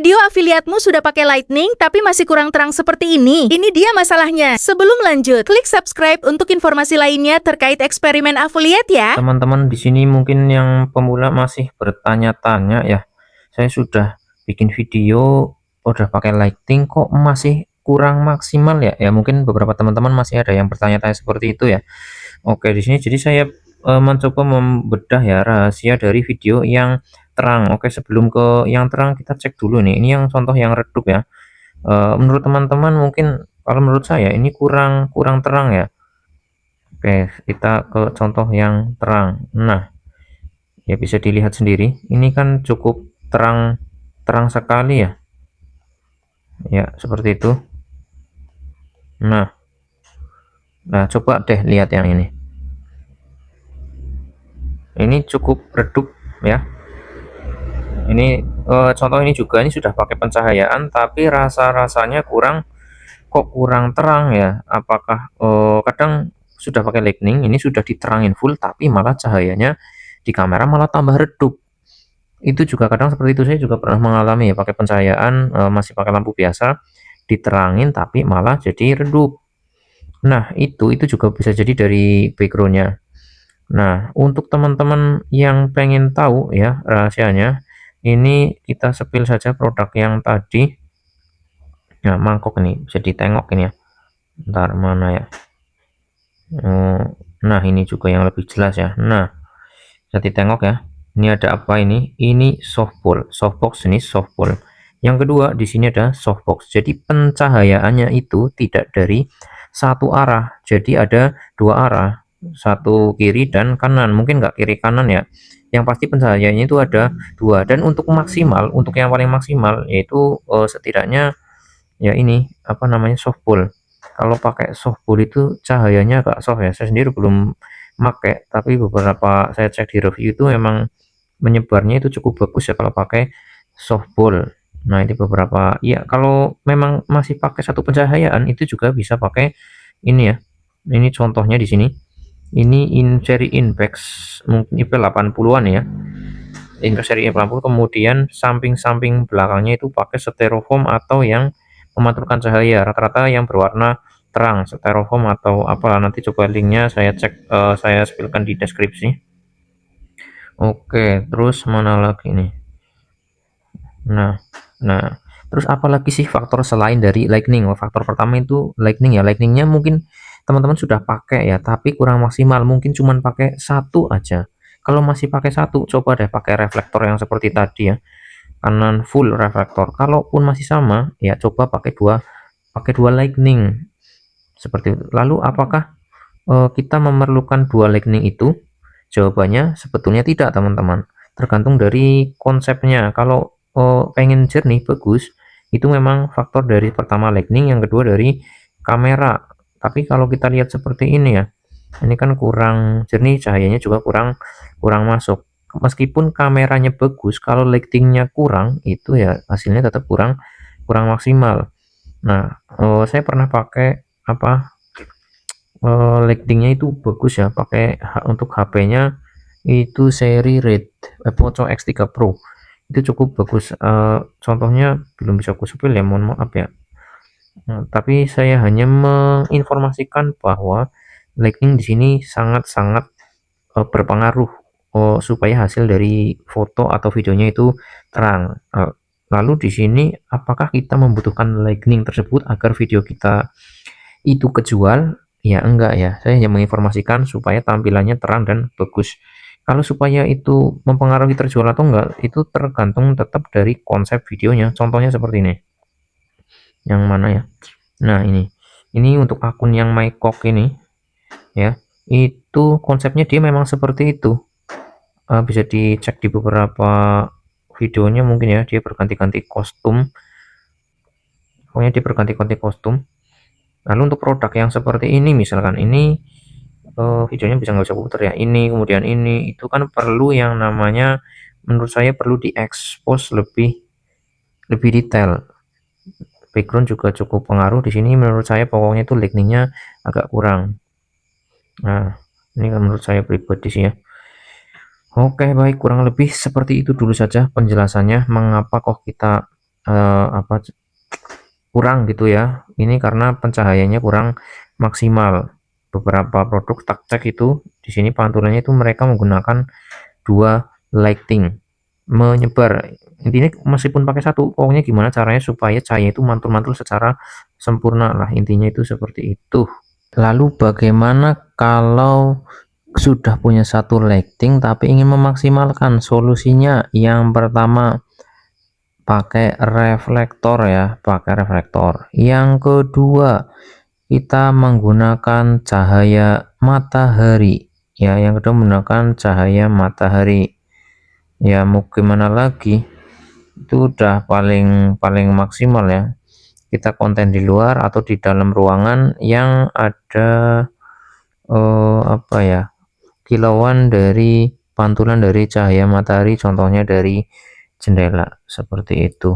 Video afiliatmu sudah pakai Lightning tapi masih kurang terang seperti ini. Ini dia masalahnya. Sebelum lanjut, klik subscribe untuk informasi lainnya terkait eksperimen afiliat ya. Teman-teman di sini mungkin yang pemula masih bertanya-tanya ya. Saya sudah bikin video udah pakai Lightning kok masih kurang maksimal ya. Ya mungkin beberapa teman-teman masih ada yang bertanya-tanya seperti itu ya. Oke, di sini jadi saya mencoba membedah ya rahasia dari video yang terang. Oke, sebelum ke yang terang kita cek dulu nih. Ini yang contoh yang redup ya. Menurut teman-teman mungkin kalau menurut saya ini kurang terang ya. Oke, kita ke contoh yang terang. Nah, ya bisa dilihat sendiri. Ini kan cukup terang sekali ya. Ya, seperti itu. Nah, coba deh lihat yang ini. Ini cukup redup ya. Ini contoh ini juga ini sudah pakai pencahayaan tapi rasa-rasanya kok kurang terang ya. Apakah kadang sudah pakai Lightning ini sudah diterangin full tapi malah cahayanya di kamera malah tambah redup. Itu juga kadang seperti itu, saya juga pernah mengalami ya pakai pencahayaan masih pakai lampu biasa diterangin tapi malah jadi redup. Nah, itu juga bisa jadi dari backgroundnya. Nah, untuk teman-teman yang pengen tahu ya rahasianya, ini kita sepil saja produk yang tadi. Nah, mangkok ini bisa ditengok ini ya. Ntar mana ya? Nah, ini juga yang lebih jelas ya. Nah, bisa ditengok ya. Ini ada apa ini? Ini softbox ini softball. Yang kedua di sini ada softbox. Jadi pencahayaannya itu tidak dari satu arah. Jadi ada dua arah, satu kiri dan kanan. Mungkin nggak kiri kanan ya. Yang pasti pencahayaannya itu ada dua. Dan untuk maksimal, untuk yang paling maksimal yaitu setidaknya ya ini apa namanya softball. Kalau pakai softball itu cahayanya agak soft ya. Saya sendiri belum pakai, tapi beberapa saya cek di review itu memang menyebarnya itu cukup bagus ya kalau pakai softball. Nah, ini beberapa ya kalau memang masih pakai satu pencahayaan itu juga bisa pakai ini ya. Ini contohnya di sini. Ini seri Inpex mungkin IP 80-an ya. Inpex seri 80, kemudian samping-samping belakangnya itu pakai styrofoam atau yang memantulkan cahaya. Rata-rata yang berwarna terang, styrofoam atau apa, nanti coba linknya saya cek, saya spilkan di deskripsi. Oke, terus mana lagi nih? Nah, terus apalagi sih faktor selain dari Lightning? Faktor pertama itu Lightning ya. Lightningnya mungkin teman-teman sudah pakai ya, tapi kurang maksimal. Mungkin cuman pakai satu aja. Kalau masih pakai satu, coba deh pakai reflektor yang seperti tadi ya. Kanan full reflektor. Kalaupun masih sama, ya coba pakai dua Lightning. Seperti itu. Lalu apakah kita memerlukan dua Lightning itu? Jawabannya sebetulnya tidak, teman-teman. Tergantung dari konsepnya. Kalau pengen jernih bagus, itu memang faktor dari pertama Lightning, yang kedua dari kamera. Tapi kalau kita lihat seperti ini ya, ini kan kurang jernih, cahayanya juga kurang masuk. Meskipun kameranya bagus, kalau lightingnya kurang, itu ya hasilnya tetap kurang maksimal. Nah, saya pernah pakai apa lightingnya itu bagus ya, pakai untuk HP-nya itu seri Red Poco X3 Pro itu cukup bagus. Contohnya belum bisa aku sepil ya, mohon maaf ya. Nah, tapi saya hanya menginformasikan bahwa lighting di sini sangat-sangat berpengaruh supaya hasil dari foto atau videonya itu terang. Lalu di sini apakah kita membutuhkan lightning tersebut agar video kita itu kejual? Ya enggak ya, saya hanya menginformasikan supaya tampilannya terang dan bagus. Kalau supaya itu mempengaruhi terjual atau enggak, itu tergantung tetap dari konsep videonya. Contohnya seperti ini. Yang mana ya? Nah, ini untuk akun yang MyCock ini ya. Itu konsepnya dia memang seperti itu. Bisa dicek di beberapa videonya mungkin ya, dia berganti-ganti kostum. Pokoknya dia berganti-ganti kostum. Lalu untuk produk yang seperti ini, misalkan ini videonya bisa nggak usah putar ya, ini kemudian ini, itu kan perlu yang namanya, menurut saya perlu diekspos lebih detail. Background juga cukup pengaruh di sini menurut saya, pokoknya itu lightingnya agak kurang. Nah, ini kan menurut saya pribadi sih ya. Oke, baik, kurang lebih seperti itu dulu saja penjelasannya mengapa kok kita kurang gitu ya. Ini karena pencahayaannya kurang maksimal. Beberapa produk tak cek itu di sini pantulannya itu mereka menggunakan 2 lighting menyebar. Intinya meskipun pakai satu, pokoknya gimana caranya supaya cahaya itu mantul-mantul secara sempurna lah, intinya itu seperti itu. Lalu bagaimana kalau sudah punya satu lighting tapi ingin memaksimalkan? Solusinya yang pertama pakai reflektor ya, pakai reflektor. Yang kedua, kita menggunakan cahaya matahari. Ya, yang kedua menggunakan cahaya matahari. Ya, mau gimana lagi? Itu udah paling maksimal ya. Kita konten di luar atau di dalam ruangan yang ada apa ya? Kilauan dari pantulan dari cahaya matahari, contohnya dari jendela seperti itu.